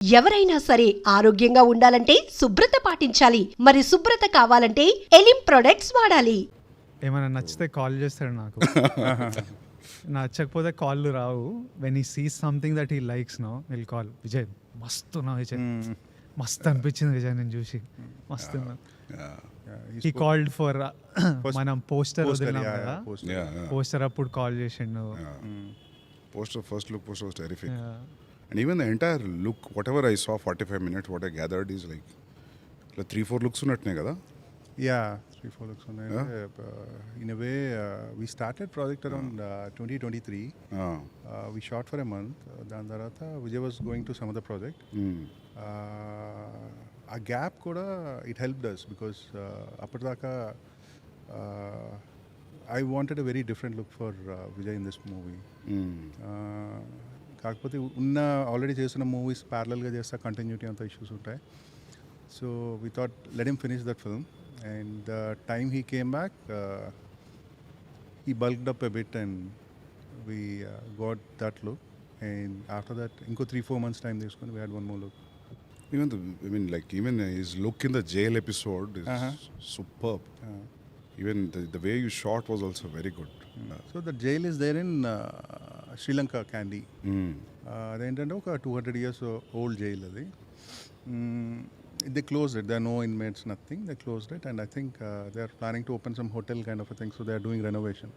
ఎవరైనా సరే ఆరోగ్యంగా ఉండాలంటే శుభ్రత పాటించాలి. మరి శుభ్రత కావాలంటే ఎలిం ప్రొడక్ట్స్ వాడాలి. ఏమైనా నచ్చితే కాల్ చేస్తాడు నాకు. నచ్చకపోతే కాళ్ళు రావు. When he sees something that he likes no will call, Vijay మస్తు నా విజయ్, మస్తు అనిపించింది విజయ్ నేను చూసి, మస్తు. హీ కాల్డ్ ఫర్ మనం పోస్టర్ వదిలినాం కదా, పోస్టర్ అప్పుడు కాల్ చేసిండు. Poster, first look poster was terrific. And even the entire look, whatever I saw 45 minutes, what I gathered is like 3-4 looks unnatne kada. Yeah, 3-4 looks on it. In a way, we started project around 2023. We shot for a month. Then Darata Vijay was going to some other project. A gap kuda it helped us because appadaka I wanted a very different look for Vijay in this movie. కాకపోతే ఉన్న already చేసిన movies ప్యారలల్గా చేస్తే continuity అంత issues ఉంటాయి. So we thought let him finish that film and the time he came back he bulked up a bit and we got that look. And after that ఇంకో 3-4 months time తీసుకొని we had one more look. Even his look in the jail episode is superb. Even the way you shot was also very good. So the jail is there in Sri Lanka, Kandy. అదేంటంటే ఒక 200 years old jail అది. They closed it. There are no inmates, nothing. They closed it and I think they are planning to open some hotel kind of a thing. So they are doing renovation.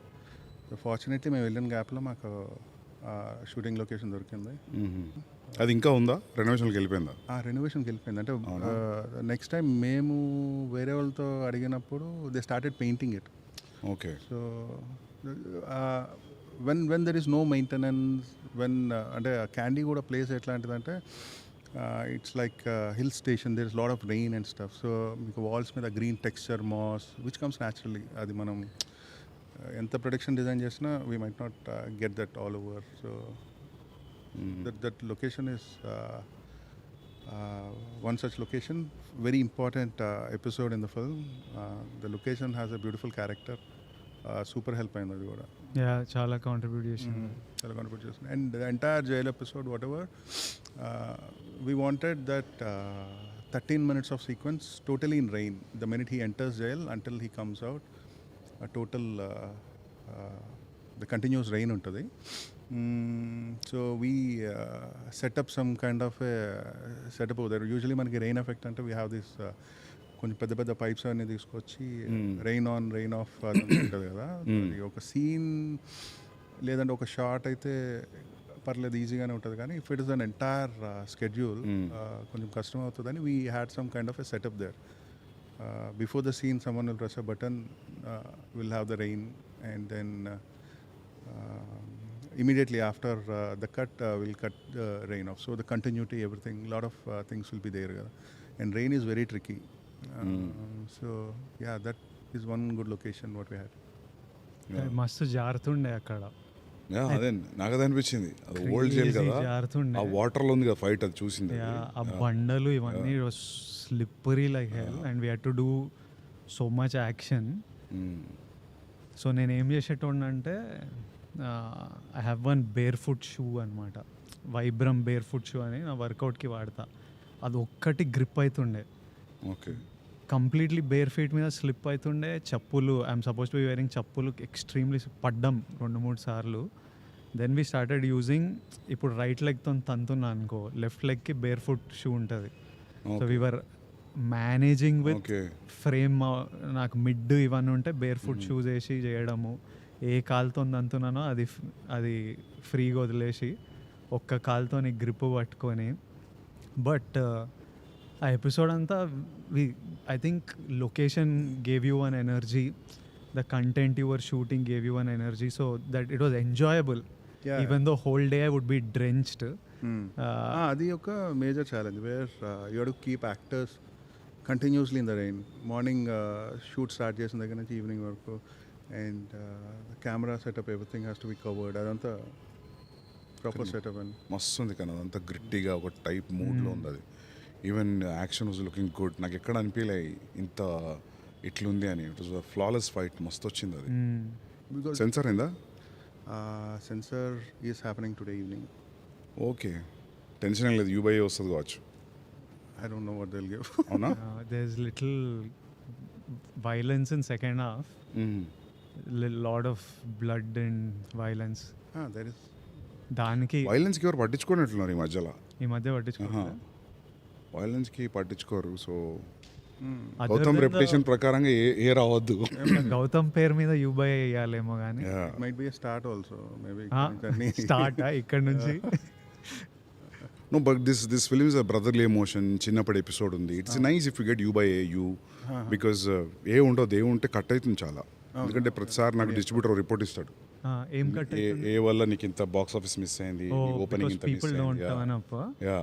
So fortunately మేము వెళ్ళిన గ్యాప్లో మాకు shooting location దొరికింది. అది ఇంకా ఉందా, రెనోవేషన్కి వెళ్ళిపోయిందా? రెనోవేషన్కి వెళ్ళిపోయింది. అంటే నెక్స్ట్ టైం మేము వేరే వాళ్ళతో అడిగినప్పుడు they started painting it. Okay. So when there is no maintenance, అంటే క్యాండీ కూడా ప్లేస్ ఎట్లాంటిదంటే it's like hill station, there is lot of rain and stuff. So మీకు వాల్స్ మీద green texture, moss which comes naturally. అది మనం ఎంత production design చేసినా we might not get that all over. So that location is one such location, very important episode in the film. The location has a beautiful character, super help ayindi adi kuda. Yeah, chala contribute chesindi. And the entire jail episode, whatever, we wanted that 13 minutes of sequence totally in rain. The minute he enters jail until he comes out, a total the continuous rain untadi. So we set up some kind of a setup over there. Usually మనకి rain effect అంటే we have this కొంచెం పెద్ద పెద్ద pipes అన్నీ తీసుకొచ్చి rain on rain of ఉంటుంది కదా. ఒక సీన్ లేదంటే ఒక షార్ట్ అయితే పర్లేదు, ఈజీగానే ఉంటుంది. కానీ if it is an entire schedule కొంచెం కష్టం అవుతుందని we had some kind of a setup there. Before the scene someone will press a button, will have the rain and then immediately after the cut we'll cut the rain off. So the continuity, everything, lot of things will be there. And rain is very tricky. So yeah, that is one good location what we had. మస్తు జారుతుండే అక్కడ. అదే నాకు అది అనిపించింది. అది old jail కదా, ఆ water లో ఉంది కదా ఫైట్, అది చూసింది. ఆ బండలు ఇవన్నీ slippery like hell and we had to do so much action. So నేను ఏం చేసేటోడినంటే I have one bare foot shoe అనమాట, వైబ్రమ్ బేర్ ఫుట్ షూ అని నా వర్కౌట్కి వాడతా. అది ఒక్కటి గ్రిప్ అవుతుండే. ఓకే. కంప్లీట్లీ బేర్ ఫీట్ మీద స్లిప్ అవుతుండే. చెప్పులు, I'm suppose to be wearing చెప్పులు, ఎక్స్ట్రీమ్లీ పడ్డం 2-3 సార్లు. దెన్ వీ స్టార్టెడ్ యూజింగ్, ఇప్పుడు రైట్ లెగ్తో తంతున్నా అనుకో, లెఫ్ట్ లెగ్కి బేర్ ఫుట్ షూ ఉంటుంది. So we're managing with frame. నాకు మిడ్ ఇవన్నీ ఉంటే బేర్ ఫుట్ షూస్ వేసి చేయడము. ఏ కాలుతో అంతున్నానో అది ఫ్రీగా వదిలేసి ఒక్క కాలుతో గ్రిప్ పట్టుకొని. బట్ ఆ ఎపిసోడ్ అంతా I think location gave you one energy, the content your shooting gave you one energy, so that it was enjoyable even though whole day I would be drenched. అది ఒక major challenge where you have to keep actors continuously in the rain. Morning shoot start చేసిన దగ్గర నుంచి evening వరకు. And the camera setup, everything has to be covered. అదంతా proper setup and మస్తు ఉంది. కానీ అదంతా గ్రిట్టీగా ఒక టైప్ మూడ్లో ఉంది అది. Even action was looking good. నాకు ఎక్కడ అనిపించలే ఇంత ఇట్లుంది అని. It was a flawless fight, మస్తు వచ్చింది అది. సెన్సార్ అయిందా? Censor is happening today evening. Okay. Tension ఏం లేదు, యూబై వస్తుంది కావచ్చు. I don't know what they'll give. అవునా? There's little violence in second half. Lot of blood and violence. There is. దానికి వైలెన్స్కి ఎవరు పట్టించుకోనట్లున్నారు ఈ మధ్యలో. ఈ మధ్య పట్టించుకోవాలి. వైలెన్స్కి పట్టించుకోరు. సో గౌతమ్ రెప్యుటేషన్ ప్రకారంగా ఏ రావద్దు. గౌతమ్ పేరు మీద యూబై వేయాలేమో కానీ It might be a start also. Maybe. Start ఇక్కడ నుంచి. No, but this film is a brotherly emotion. చిన్నప్పటి ఎపిసోడ్ ఉంది. It's nice if you get you by you, because ఏ ఉండదు, ఏ ఉంటే కట్ అవుతుంది చాలా. ఎందుకంటే ప్రతిసారి నాకు డిస్ట్రిబ్యూటర్ రిపోర్ట్ ఇస్తాడు, ఏం కట్ ఏ వల్ల నీకు ఇంత బాక్స్ ఆఫీస్ మిస్ అయింది, ఓపెనింగ్ ఇంత మిస్ అయింది. Yeah,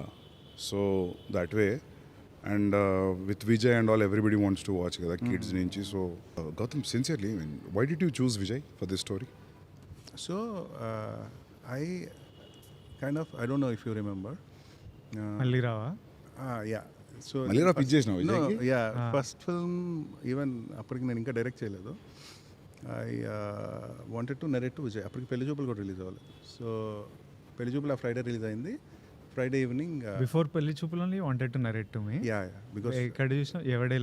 so that way. And with Vijay and all everybody wants to watch కదా, కిడ్స్ నుంచి. So Gautam, sincerely, why did you choose Vijay for this story? So I kind of, I don't know if you remember. మళ్ళీ రావా? Yeah. So మళ్ళీ రా pitch చేసినావు విజయ్కి? Yeah, first film even అప్పటికి నేను ఇంకా డైరెక్ట్ చేయలేదు. I wanted to narrate to Vijay. అప్పటికి పెళ్లి చూపులు కూడా రిలీజ్ అవ్వలేదు. సో పెళ్లి చూపులు ఆ ఫ్రైడే రిలీజ్ అయింది. ఫ్రైడే ఈవినింగ్ బిఫోర్ పెళ్లి చూపులు only wanted to narrate to me. Yeah, because ఎక్కడ చూసినా ఎవడే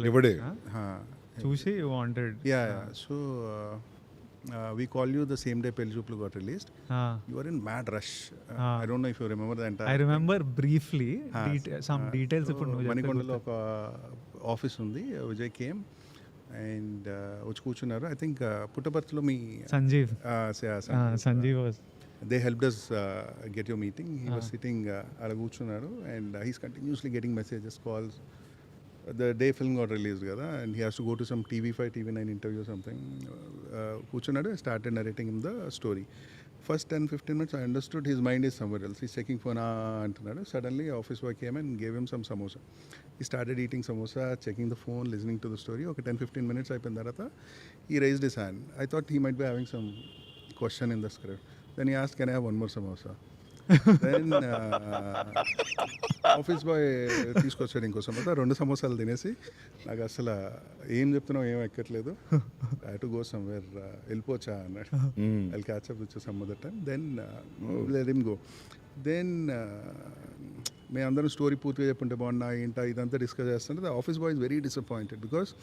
చూసి wanted. Yeah, so we call you the same day పెళ్లి చూపులు got released. You are in mad rush. I don't know if you remember the entire. I remember briefly some details. ఇప్పుడు నువ్వు మణికొండలో ఒక office ఉంది. Vijay came and వచ్చి కూర్చున్నారు. I think పుట్టపర్తిలో మీ Sanjeev was. They helped us get your meeting. He was sitting అలా కూర్చున్నారు and he's continuously getting messages, calls. The day film got released kada, and he has to go to some TV5, TV9 interview or something. Kuchunadu, I started narrating him the story. First 10-15 minutes I understood his mind is somewhere else. He's checking phone antunadu. Suddenly office boy came and gave him some samosa. He started eating samosa, checking the phone, listening to the story. Okay, 10-15 minutes ayipin tarata he raised his hand. I thought he might be having some question in the script. Then he asked, can I have one more samosa? Then office boy తీసుకొచ్చాడు ఇంకో సమోసా. 2 సమోసాలు తినేసి నాకు అసలు ఏం చెప్తున్నావు ఏం ఎక్కట్లేదు, ఐ టు గో సమ్వేర్, వెళ్ళిపోవచ్చా అన్నాడు. I catch up with some other time. Then let him go. Then మేమందరం స్టోరీ పూర్తిగా చెప్పుంటే బాగున్నా ఏంటా ఇదంతా డిస్కస్ చేస్తుంటే the office boy is very disappointed because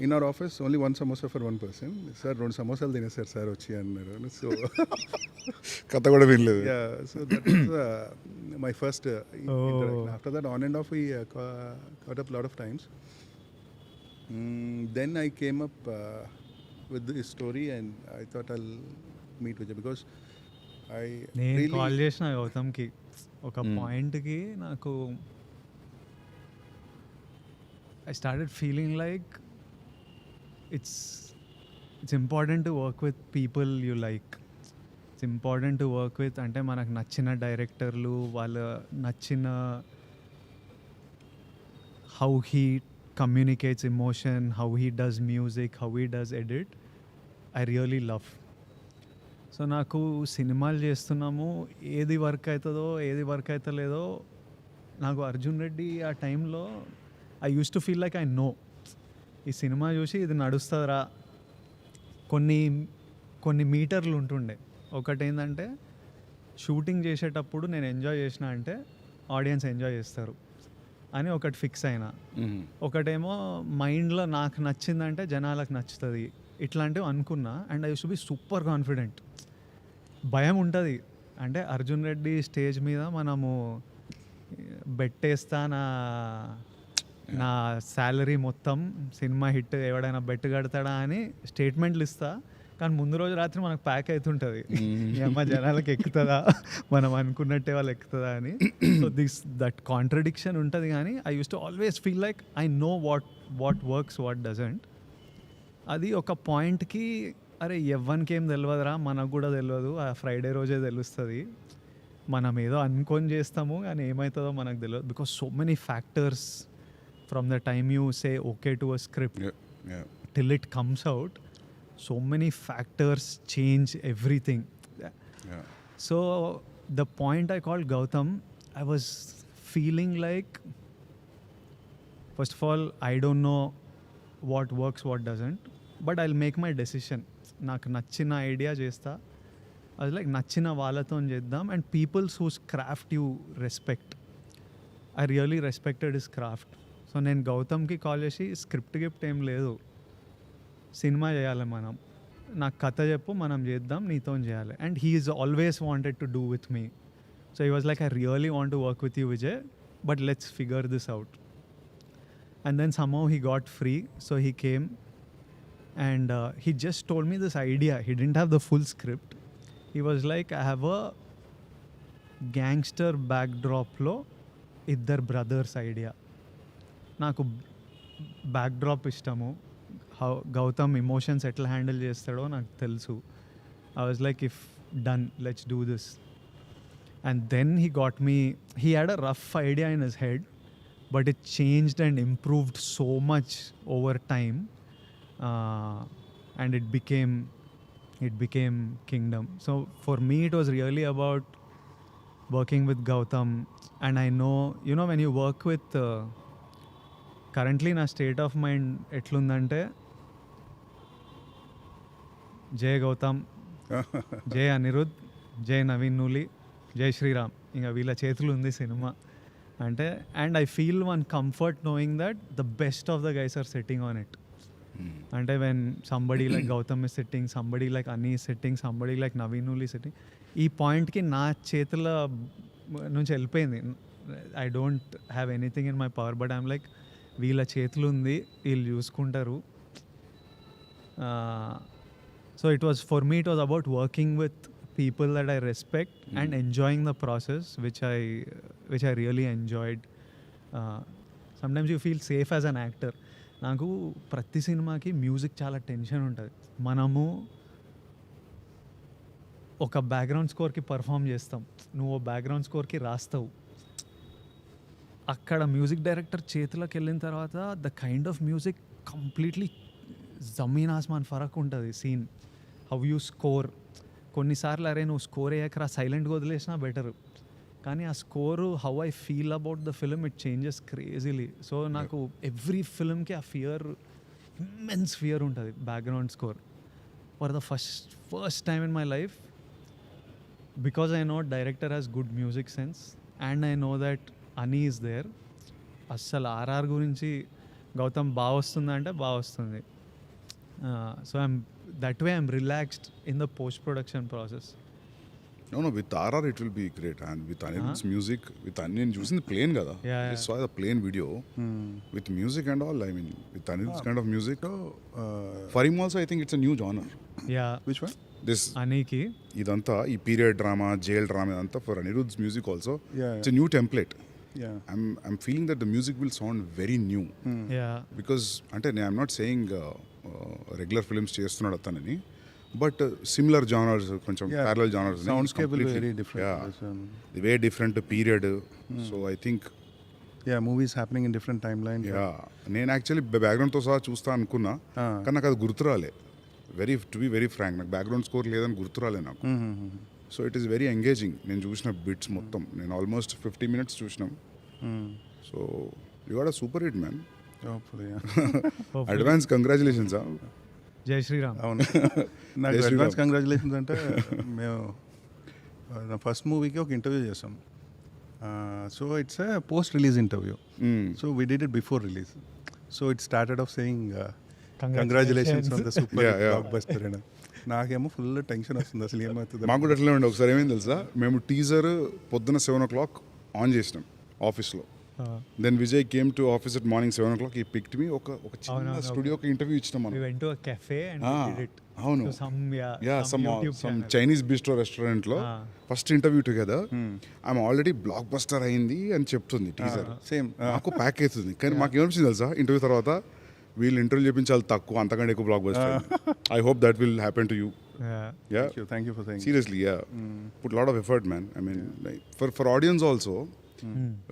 in our office only one samosa for one person. Sir, 2 సమోసాలు తినేసారు sir వచ్చి అన్నారు. సో కథ కూడా వినలేదు. yeah, so that was my first interaction. After that on and off we caught up a lot of times. Then I came up with this story and I thought I'll meet Vijay because I నేను really call చేసిన గౌతమ్కి ఒక పాయింట్కి నాకు I started feeling like it's important to work with people you like. It's important to work with అంటే మనకు నచ్చిన డైరెక్టర్లు, వాళ్ళ నచ్చిన how he communicates emotion, how he does music, how he does edit. I really love. So నాకు సినిమాలు చేస్తున్నాము, ఏది వర్క్ అవుతుందో ఏది వర్క్ అవుతలేదో నాకు అర్జున్ రెడ్డి ఆ టైంలో I use to feel like I know ఈ సినిమా చూసి ఇది నడుస్తుందిరా. కొన్ని మీటర్లు ఉంటుండే. ఒకటి ఏంటంటే షూటింగ్ చేసేటప్పుడు నేను ఎంజాయ్ చేసిన అంటే ఆడియన్స్ ఎంజాయ్ చేస్తారు అని ఒకటి ఫిక్స్ అయినా. ఒకటేమో మైండ్లో నాకు నచ్చిందంటే జనాలకు నచ్చుతుంది, ఇట్లాంటివి అనుకున్నా. And I use to be super confident. భయం ఉంటుంది అంటే అర్జున్ రెడ్డి స్టేజ్ మీద మనము బెట్టేస్తా, నా శాలరీ మొత్తం సినిమా హిట్ ఎవడైనా బెట్ కడతాడా అని స్టేట్మెంట్లు ఇస్తా. కానీ ముందు రోజు రాత్రి మనకు ప్యాక్ అవుతుంటుంది, అమ్మ జనాలకు ఎక్కుతుందా, మనం అనుకున్నట్టే వాళ్ళు ఎక్కుతుందా అని. సో దట్ కాంట్రడిక్షన్ ఉంటుంది. కానీ I use to always feel like I know what works, what doesn't. అది ఒక పాయింట్కి అరే ఎవ్వనికి ఏం తెలియదురా, మనకు కూడా తెలియదు, ఆ ఫ్రైడే రోజే తెలుస్తుంది. మనం ఏదో అనుకొని చేస్తాము కానీ ఏమవుతుందో మనకు తెలియదు. Because so many factors from the time you say okay to a script till it comes out, so many factors change everything. So the point I called Gautam, I was feeling like first of all I don't know what works, what doesn't, but I'll make my decision. నాకు నచ్చిన idea చేస్తా, అది like నచ్చిన వాళ్ళతో చేద్దాం and peoples whose craft you respect. I really respected his craft. So నేను గౌతమ్కి call చేసి స్క్రిప్ట్ గిఫ్ట్ ఏం లేదు, సినిమా చేయాలి మనం, నాకు కథ చెప్పు మనం చేద్దాం నీతో చేయాలి. And he is always wanted to do with me. So he was like I really want to work with you Vijay, but let's figure this out. And then somehow he got free, so he came and he just told me this idea. He didn't have the full script. He was like, I have a gangster backdrop lo iddar brothers idea. Naku backdrop ishtamu, how Gautam emotions eట్లా handle చేస్తాడో నాకు తెలుసు. I was like, if done, let's do this. And then he got me, he had a rough idea in his head, but it changed and improved so much over time, and it became Kingdom. So for me it was really about working with Gautam. And I know, you know, when you work with currently na state of mind etlundante, Jay Gautam, Jay Anirudh, Jay Naveen Nuli, Jay Shriram, inga veela చేతులు ఉంది సినిమా అంటే. And I feel one comfort knowing that the best of the guys are setting on it. అంటే when somebody like Gautam is setting, somebody like Ani setting, somebody like Naveen Nooli setting, ఈ పాయింట్కి నా చేతుల నుంచి వెళ్ళిపోయింది. I don't have anything in my power, but I'm like వీళ్ళ చేతులు ఉంది, వీళ్ళు చూసుకుంటారు. So it was for me, it was about working with people that I respect and enjoying the process, which I really enjoyed. Sometimes you feel safe as an actor. నాకు ప్రతి సినిమాకి music చాలా tension ఉంటుంది. మనము ఒక background స్కోర్కి perform చేస్తాం, నువ్వు background స్కోర్కి రాస్తావు. అక్కడ మ్యూజిక్ డైరెక్టర్ చేతిలోకి వెళ్ళిన తర్వాత the kind of music completely జమీన్ ఆస్మాన్ ఫరక్ ఉంటుంది. సీన్ హౌ యూ స్కోర్, కొన్నిసార్లు అరే నువ్వు స్కోర్ అయ్యాక సైలెంట్గా వదిలేసినా బెటర్, కానీ ఆ score how I feel about the film it changes crazily. So నాకు ఎవ్రీ ఫిల్మ్కి ఆ ఫియర్, ఇమ్మెన్స్ ఫియర్ ఉంటుంది background score. For the first time in my life, because I know director has good music sense and I know that అని is there, అస్సలు RR గురించి గౌతమ్ బాగా వస్తుందా అంటే బాగా వస్తుంది. So that way I'm relaxed in the post-production process. No, with RR it will be great. And with Anirudh's music, with Aniruddh using the plane kada. Yeah. I saw the plane video with music and all. I mean, with Anirudh's kind of music. For him also, I think it's a new genre. Yeah. Which one? This Aniki. Idanta, ee period drama, jail drama, idanta for Anirudh's music also. Yeah. It's a new template. Yeah. I'm feeling that the music will sound very new. Yeah. Because I'm not saying regular films చేస్తున్నాడు అతనని, but similar genres, కొంచెం parallel genres, soundscape very different, way different period. So I think movies happening in different timeline. నేను actually బ్యాక్గ్రౌండ్తో సహా చూస్తా అనుకున్నా, కానీ నాకు అది గుర్తురాలే. టు బి వెరీ ఫ్రాంక్, నాకు బ్యాక్గ్రౌండ్ స్కోర్ లేదని గుర్తురాలే నాకు. So it is very engaging. నేను చూసిన బిట్స్ మొత్తం, నేను ఆల్మోస్ట్ 50 minutes చూసినాం. So you got a super hit man. Advance congratulations. జై శ్రీరామ్. అవును, నాకు అడ్వాన్స్ కంగ్రాచులేషన్స్. అంటే మేము నా ఫస్ట్ మూవీకి ఒక ఇంటర్వ్యూ చేసాం. So it's a post release interview. So we did it before release. So it started off saying congratulations on the super block buster. నాకేమో ఫుల్ టెన్షన్ వస్తుంది అసలు ఏమవుతుంది. మాకు కూడా అట్లే ఉండే. ఒకసారి ఏమైంది తెలుసా, మేము టీజర్ పొద్దున 7 o'clock ఆన్ చేసినాం ఆఫీస్లో. Then Vijay came to office at morning 7 o'clock. ఈ పిక్డ్ మీ ఒక చిన్న స్టూడియోకి ఇంటర్వ్యూ ఇచ్చినాం మనం. అవును, సమ్ చైనీస్ బిస్ట్రో రెస్టారెంట్ లో ఫస్ట్ ఇంటర్వ్యూ టుగెదర్. ఆమె ఆల్రెడీ బ్లాక్ బస్టర్ అయింది అని చెప్తుంది టీజర్. సేమ్ మాకు ప్యాక్ అవుతుంది, కానీ మాకు ఏమనిపించింది తెలుసా, ఇంటర్వ్యూ తర్వాత వీళ్ళు ఇంటర్వ్యూ చెప్పించాలి తక్కువ, అంతకంటే ఎక్కువ block buster. I hope that will happen to you. Thank you for saying. Seriously, put a lot of effort, man. I mean, like, for audience also,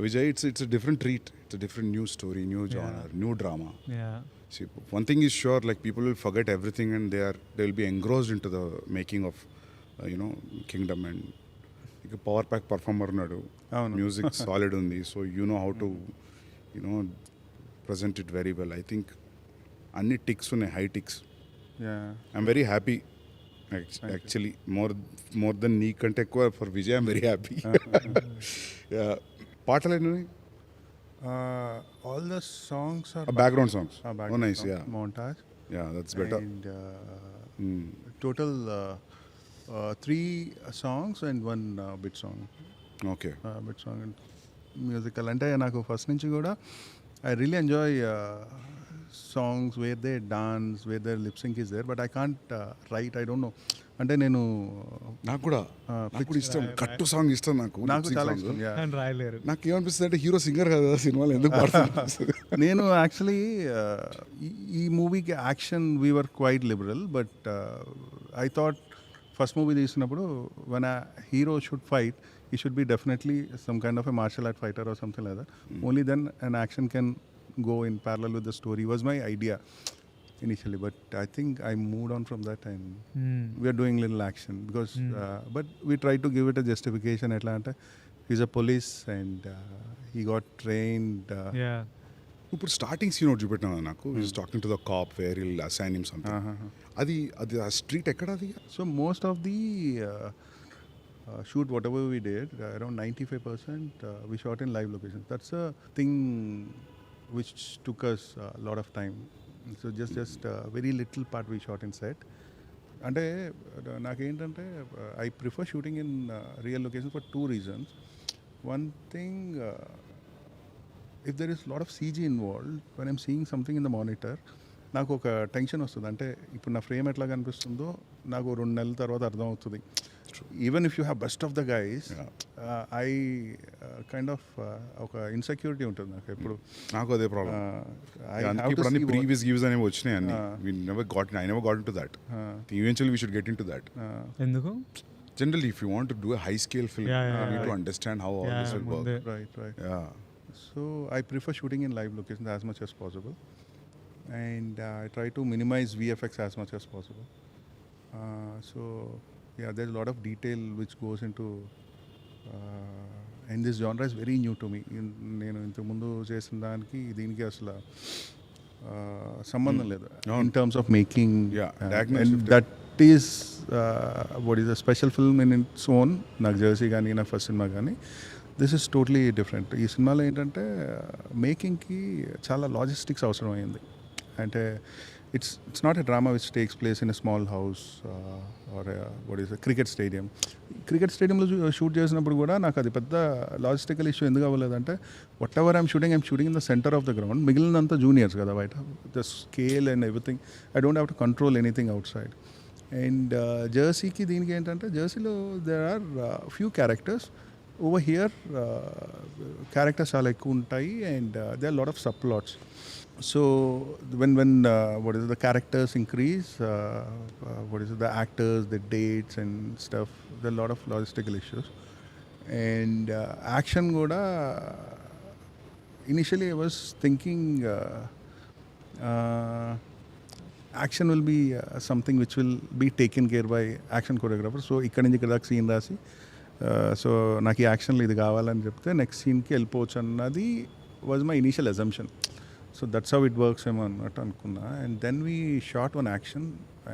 Vijay, it's a different treat. It's a different new story, new genre, new drama. Yeah. See, one thing is sure, like people will forget everything and they'll be engrossed into the making of Kingdom. And like a power pack performer nadu, music solid undi, so you know how to present it very well. I think anni ticks unnai, high ticks. Yeah, I'm very happy actually more than నీకంటే ఎక్కువ for Vijay I'm very happy. పాటలు ఎన్ని? All the songs are background songs. background nice. songs, yeah montage. Yeah that's better. And total 3 songs and 1 bit song. Okay. Bit song and musical. అంటే నాకు first నుంచి కూడా I really enjoy songs where they dance, where their lip sync is there, but I can't write. I don't know. అంటే నేను నాకు కూడా ఇష్టం. కట్టు సాంగ్ ఇష్టం నాకు. చాలా ఇష్టం. Yeah. అని రాయలేరు. నాకు ఏమనిపిస్తుంది అంటే హీరో సింగర్ కదా సినిమాలో ఎందుకు పాడుతుంది. నేను యాక్చువల్లీ ఈ మూవీకి action we were quiet liberal, but I thought first movie తీసినప్పుడు వన్ ఆ hero should fight, he should be definitely some kind of a martial art fighter or something like that. Only then an action can go in parallel with the story was my idea initially, but I think I moved on from that and we are doing little action because but we try to give it a justification. Atlanta, he's a police and he got trained. Yeah. ఇప్పుడు starting scene ఒకటి చూపెట్టినా నాకు, talking to the cop where will assign him something. అది ఆ street ఎక్కడ అది? So most of the shoot whatever we did, around 95% we shot in live locations. That's a thing which took us a lot of time. So just very little part we shot in set. అంటే నాకేంటంటే I prefer shooting in real locations for 2 reasons. One thing, if there is a lot of CG involved, when I'm seeing something in the monitor, నాకు ఒక tension వస్తుంది. అంటే ఇప్పుడు నా frame ఎట్లా కనిపిస్తుందో నాకు 2 నెలల తర్వాత అర్థం అవుతుంది. Even if you have best of the guys, I kind of ఒక ఇన్సెక్యూరిటీ ఉంటుంది నాకు ఎప్పుడు. నాకు అదే ప్రాబ్లం. ఇప్పుడు అన్ని ప్రీవియస్ గివ్స్ అనేవి వచ్చినాయి అన్ని. I never got into that. Eventually we should get into that. ఎందుకు? Generally if you want to do a high scale film, you need to understand how all this will work. Right. Yeah. So I prefer shooting in live locations as much as possible, and I try to minimize VFX as much as possible. So yeah, there's a lot of detail which goes into and this genre is very new to me. నేను ఇంతకు ముందు చేసిన దానికి దీనికి అసలు సంబంధం లేదు in terms of making. And that is what is a special film in its own. నాకు జెర్సీ కానీ నా ఫస్ట్ సినిమా కానీ దిస్ ఇస్ టోటలీ డిఫరెంట్. ఈ సినిమాలో ఏంటంటే మేకింగ్కి చాలా లాజిస్టిక్స్ అవసరం అయింది. అంటే it's not a drama which takes place in a small house or a cricket stadium. Cricket స్టేడియంలో షూట్ చేసినప్పుడు కూడా నాకు అది పెద్ద లాజిస్టికల్ ఇష్యూ ఎందుకు అవ్వలేదంటే whatever I'm shooting in the centre of the ground. మిగిలినంతా జూనియర్స్ కదా బయట, the scale and everything I don't have to control anything outside. And జెర్సీకి దీనికి ఏంటంటే జెర్సీలో there are few characters. Over here characters చాలా ఎక్కువ ఉంటాయి and they are lot of subplots. So when the characters increase, the actors, the dates and stuff, there are a lot of logistical issues. And action kuda initially I was thinking action will be something which will be taken care by action choreographer. So ikkada nunchi ikkada scene rasi so నాకు ఈ యాక్షన్లో ఇది కావాలని చెప్తే next సీన్కి వెళ్ళిపోవచ్చు అన్నది was my initial assumption. So that's how it works ఏమో అన్నట్టు అనుకున్నా. And then we shot one action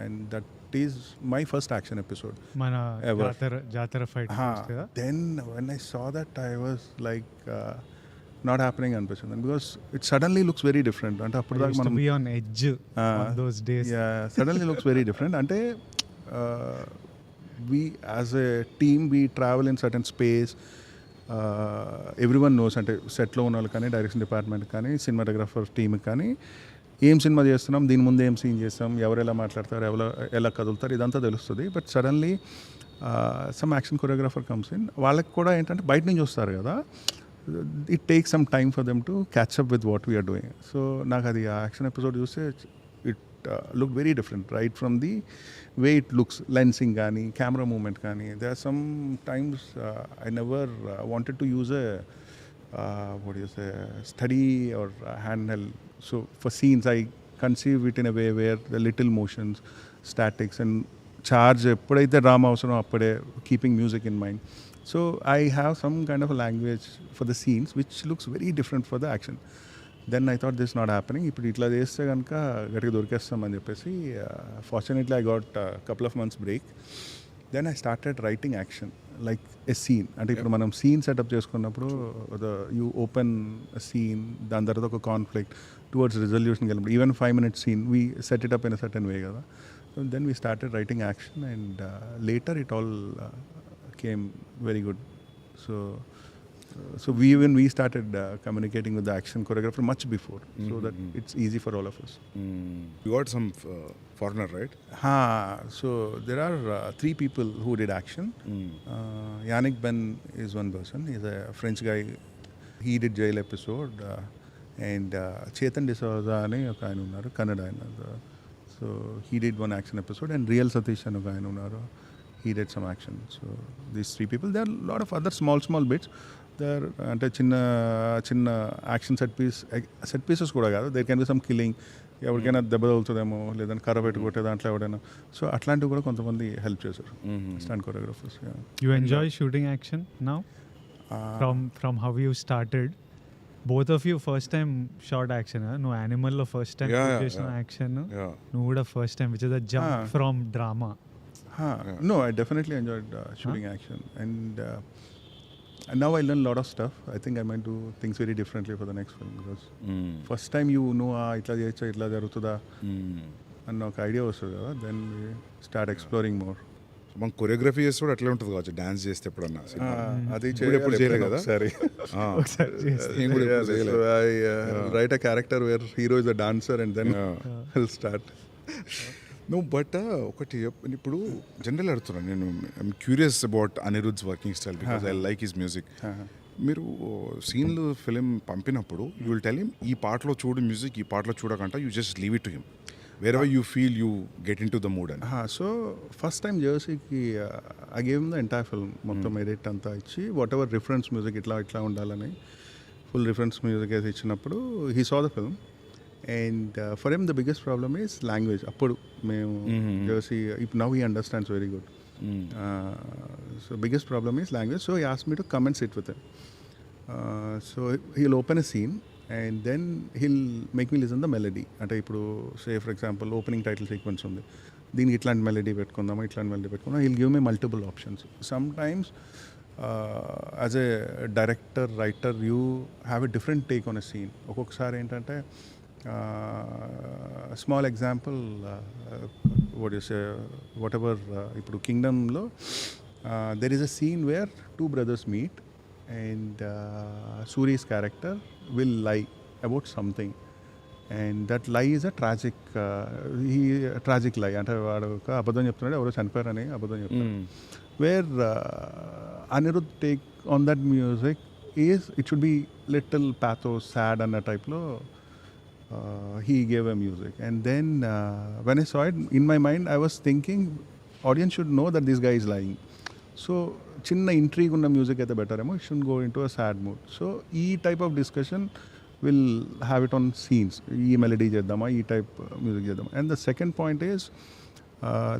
and that is my first action episode. మన ever. జాతర ఫైట్ కదా. Then when I saw that I was like not happening అనిపిస్తుంది because it suddenly looks very different. అంటే అప్పుడు దాకా మనం be on edge on those days. Yeah, suddenly looks very different. అంటే we as a team we travel in certain space. Everyone knows, అంటే సెట్లో ఉన్న వాళ్ళు కానీ డైరెక్షన్ డిపార్ట్మెంట్ కానీ సినిమాటోగ్రాఫర్ టీమ్కి కానీ ఏం సినిమా చేస్తున్నాం, దీని ముందు ఏం సీన్ చేస్తాం, ఎవరు ఎలా మాట్లాడతారు, ఎలా కదులుతారు, ఇదంతా తెలుస్తుంది. But suddenly some action choreographer comes in. వాళ్ళకి కూడా ఏంటంటే బయట నుంచి వస్తారు కదా, it take some time for them to catch up with what we're doing. So నాకు అది ఆ యాక్షన్ ఎపిసోడ్ చూస్తే it look very different right from the way it looks, lensing gaani, camera movement gaani. There are some times I never wanted to use a study or handheld. So for scenes I conceive it in a way where the little motions, statics and charge eppudaithe drama avasaro appade keeping music in mind. So I have some kind of a language for the scenes which looks very different for the action. Then I thought this not happening. ఇప్పుడు ఇట్లా చేస్తే కనుక గట్టిగా దొరికేస్తామని చెప్పేసి fortunately I got couple of months break. Then I started writing action like a scene. అంటే ఇప్పుడు మనం సీన్ సెటప్ చేసుకున్నప్పుడు యూ ఓపెన్ సీన్, దాని తర్వాత ఒక కాన్ఫ్లిక్ట్ టువర్డ్స్ రిజల్యూషన్కి వెళ్ళినప్పుడు even 5 minute scene we set it up in a certain way కదా. So then we started writing action, and later it all came very good. So we started communicating with the action choreographer much before, so that it's easy for all of us. You got some foreigner, right? So there are 3 people who did action. Yannick Ben is one person. He's a French guy. He did Jail episode, and Chetan D'Souza ani oka ayana unnaru, Kannada ayana. So he did one action episode, and Real Satish and oka ayana unnaru, he did some action. So these 3 people. There are a lot of other small bits. There అంటే చిన్న action set pieces కూడా కాదు, there can be some killing, ఎవరికైనా దెబ్బ తగులుతుందేమో, లేదంటే కర్ర పెట్టి కొట్టే దాంట్లో ఎవడైనా. సో అట్లాంటివి కూడా కొంతమంది హెల్ప్ చేశారు stunt choreographers. You enjoy shooting action now? From how you started, both of you first time shot action, no animal lo first time చేసిన action, no కూడా first time, which is a jump from drama. No, I definitely enjoyed shooting action, and now I learn a lot of stuff. I think I might do things very differently for the next film, because first time you know itla cheyocha itla jarugutuda anna oka idea vastadu kada, then we start exploring more. మనం choreography చేస్తే కూడా అట్లే ఉంటుంది కావచ్చు, dance చేస్తే ఎప్పుడన్నా. అది ఎప్పుడు చేయలేదు కదా. సరే, write a character where hero is a dancer, and then I'll start. నువ్వు బట్ ఒకటి ఇప్పుడు జనరల్ అడుగుతున్నాను నేను, ఐఎమ్ క్యూరియస్ అబౌట్ అనిరుద్ధ్స్ working style, because I like his music. మీరు సీన్లు ఫిలిం పంపినప్పుడు యూ విల్ టెల్ హిమ్ ఈ పాటలో చూడు మ్యూజిక్, ఈ పాటలో చూడకంట, you just leave it to him wherever you feel you get into the mood. And so first time జెర్సీకి I gave him the entire film, మొత్తం ఎడిట్ అంతా ఇచ్చి, వాట్ ఎవర్ రిఫరెన్స్ మ్యూజిక్ ఇట్లా ఉండాలని ఫుల్ రిఫరెన్స్ మ్యూజిక్ వేసి ఇచ్చినప్పుడు he saw the film, and for him the biggest problem is language. అప్పుడు మేము Jersey, now he understands very good. So biggest problem is language, so he asked me to come and sit with him. So he'll open a scene, and then he'll make me listen the melody. అంటే ఇప్పుడు say for example opening title sequence ఉంది, దీనికి ఇట్లాంటి melody పెట్టుకుందామా, ఇట్లాంటి melody పెట్టుకుందాం. he'll give me multiple options. Sometimes as a director, writer, you have a different take on a scene. ఒక్కొక్కసారి ఏంటంటే small example, what you say, whatever, ఇప్పుడు కింగ్డమ్లో there is a scene where 2 brothers meet, and Suri's character will lie about something, and that lie is a tragic lie. అంటే వాడు ఒక అబద్ధం చెప్తున్నాడు, ఎవరో చనిపోయారని అబద్ధం చెప్తాడు. Where Anirudh take on that music is it should be little pathos, sad అన్న టైప్లో he gave a music. And then when I saw it, in my mind I was thinking audience should know that this guy is lying. So చిన్న intrigue ఉన్న music అయితే better ఏమో, it should go in to a sad mood. So ఈ type of discussion will have it on scenes. ఈ melody చేద్దామా, ఈ type music చేద్దామా. And the second point is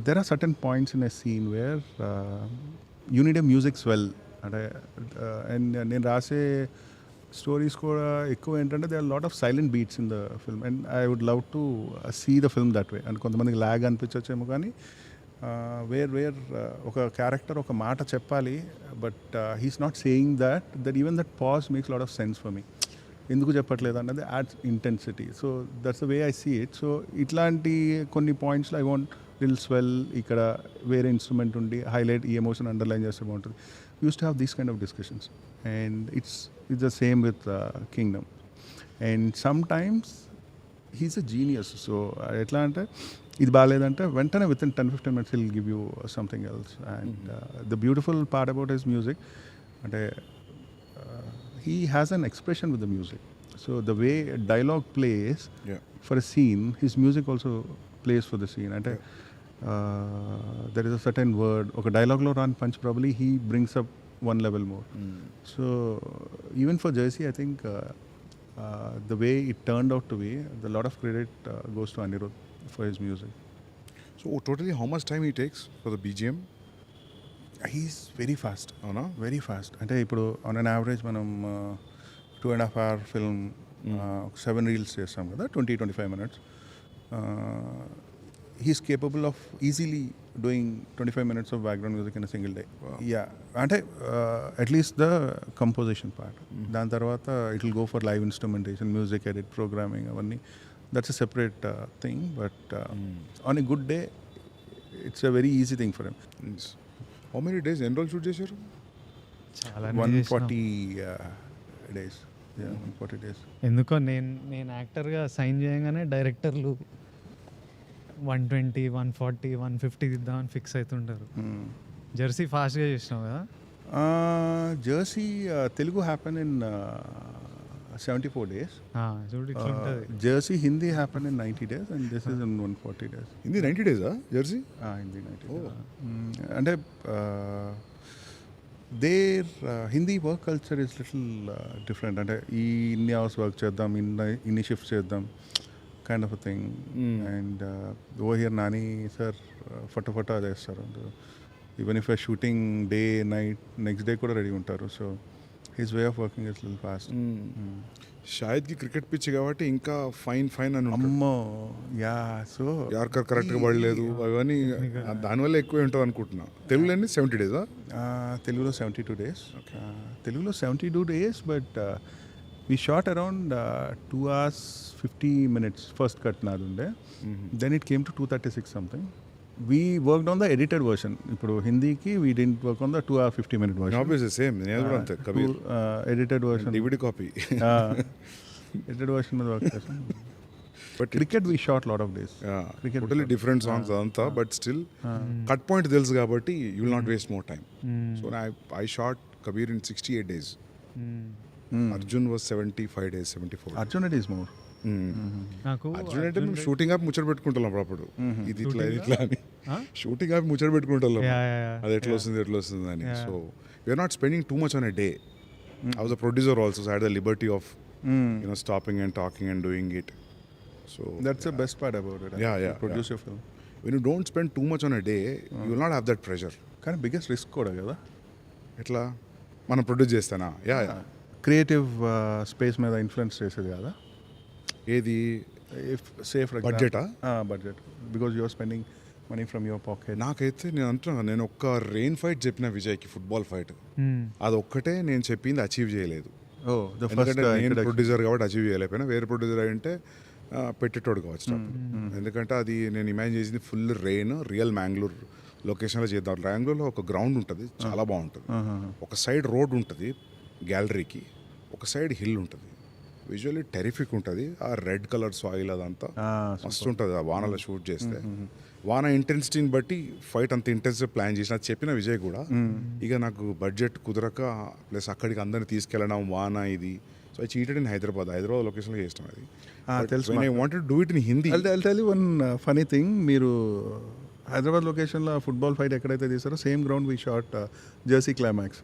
there are certain points in a scene where you need a music swell. అంటే and నేను రాసే stories కూడా ఎక్కువ ఏంటంటే they are lot of silent beats in the film, and I would love to see the film that way. And కొంతమందికి lag అనిపించచ్చేమో, కానీ where ఒక క్యారెక్టర్ ఒక మాట చెప్పాలి, but he's not saying that even that pause makes lot of sense for me. ఎందుకు చెప్పట్లేదు అన్నది adds intensity. So that's the way I see it. So ఇట్లాంటి కొన్ని పాయింట్స్లో ఐ వాంట్ లిల్ స్వెల్, ఇక్కడ వేరే ఇన్స్ట్రుమెంట్ ఉండి హైలైట్ ఈ ఎమోషన్ అండర్లైన్ చేస్తే బాగుంటుంది. Use to have these kind of discussions, and it's the same with Kingdom. And some times he's a genius. So ఎట్లా అంటే ఇది బాగాలేదంటే వెంటనే with in 10-15 minutes he'll give you something else. And the beautiful part about his music, అంటే he has an expression with the music. So the way dialogue plays for a scene, his music also plays for the scene. అంటే there is a certain word, ఒక dialogue-లో రాని punch probably he brings up one level more. So even for Jersey, I think the way it turned out to be, a lot of credit goes to Anirudh for his music. So totally how much time he takes for the BGM? He's very fast. అవునా? Very fast. అంటే ఇప్పుడు on an average మనం 2.5 hour film 7 reels చేస్తాం కదా 20-25 minutes. He's capable of easily doing 25 minutes of background music in a single day. Yeah, అంటే at least the composition part. దాని తర్వాత it will go for live instrumentation, music edit, programming అవన్నీ. That's a separate thing, but on a good day it's a very easy thing for him. How many days ఎన్ని రోజులు shoot చేశారు? చాలా 140 days. Yeah, 140 days. ఎందుకో నేను యాక్టర్గా sign చేయగానే డైరెక్టర్లు 120, 140, 150 ఇద్దామని ఫిక్స్ అవుతుంటారు. జెర్సీ ఫాస్ట్గా చేసినావు కదా? Jersey, Telugu happened in 74 days. చూడు ఇట్లా ఉంటుంది. Jersey Hindi happened in 90 days and this is in 140 days. Hindi 90 డేసా జెర్సీ? Hindi 90 days. అంటే their Hindi work culture is little different. అంటే ఈ ఇన్ని అవర్స్ వర్క్ చేద్దాం, ఇన్ని షిఫ్ట్స్ చేద్దాం kind of a thing. And over here Nani sir ఫటాఫటా చేస్తారు. Even if you're shooting day, night, next day కూడా రెడీ ఉంటారు. So his way of working is little fast. షాహిద్కి క్రికెట్ పిచ్ కాబట్టి ఇంకా fine అని ఉంటుంది. అమ్మో యా. సో యార్కర్ కరెక్ట్గా పడలేదు అవన్నీ దానివల్ల ఎక్కువ ఉంటుంది అనుకుంటున్నా. తెలుగులో 70 డేసా? తెలుగులో 72 days. తెలుగులో 72 days, but we shot around 2 hours 50 minutes first cut నాదుండే. Then it came to 236 something. We worked on the edited version. ఇప్పుడు హిందీకి we didn't work on the 2 hour 50 minute version. Obviously same. నేను కూడా అంతే. Kabir edited version, DVD copy. edited version మీద work చేసాం. But cricket we shot lot of days. Cricket totally different songs అదంతా, but still cut point తెలుసు కాబట్టి you will not waste more time. So I shot Kabir in 68 days. Arjun was 75 days, 74. Arjun it is more. నాకు అర్జున్ అంటే మేము shooting ఆపి ముచ్చట పెట్టుకుంటాం అప్పుడు. ఇది ఇట్లా అని షూటింగ్ ఆపి ముచ్చట పెట్టుకుంటాం అది ఎట్లా వస్తుంది అని. So we're not spending too much on a day. I was a producer also, so I had the liberty of stopping and talking and doing it. So that's the best part about it. Produce your film. When you don't spend too much on a day you will not have that pressure. కానీ biggest risk కూడా కదా. ఎట్లా మనం produce చేస్తానా? Creative space మీద influence చేసేది కదా. ఏది? సేఫ్ బడ్జెటా? Budget, because you are spending money from your pocket. నాకైతే నేను అంటున్నా, నేను ఒక్క రెయిన్ ఫైట్ చెప్పిన విజయ్కి, ఫుట్బాల్ ఫైట్, అది ఒక్కటే నేను చెప్పింది అచీవ్ చేయలేదు. ఎందుకంటే నేను ప్రొడ్యూసర్ కాబట్టి అచీవ్ చేయలేకపోయినా. వేరే ప్రొడ్యూసర్ అంటే పెట్టేటోడు కావచ్చు. ఎందుకంటే అది నేను ఇమాజిన్ చేసింది ఫుల్ రెయిన్, రియల్ మ్యాంగ్లూర్ లొకేషన్లో చేద్దాం. మ్యాంగ్లూర్లో ఒక గ్రౌండ్ ఉంటుంది, చాలా బాగుంటుంది. ఒక సైడ్ రోడ్ ఉంటుంది గ్యాలరీకి, ఒక సైడ్ హిల్ ఉంటుంది. విజువల్లీ టెరిఫిక్ ఉంటుంది. ఆ రెడ్ కలర్ సాయిల్ అదంతా మస్తు ఉంటుంది. ఆ వానలో షూట్ చేస్తే వాన ఇంటెన్సిటీని బట్టి ఫైట్ అంత ఇంటెన్సివ్ ప్లాన్ చేసిన చెప్పిన విజయ్ కూడా. ఇక నాకు బడ్జెట్ కుదరక, ప్లస్ అక్కడికి అందరిని తీసుకెళ్ళడం, వాన ఇది. So I cheated in Hyderabad లొకేషన్లో చేస్తాం అది. తెలుసు. I wanted to do it in Hindi. I'll tell you one funny thing. మీరు హైదరాబాద్ లొకేషన్లో ఫుట్బాల్ ఫైట్ ఎక్కడైతే తీసారో same ground we shot jersey climax.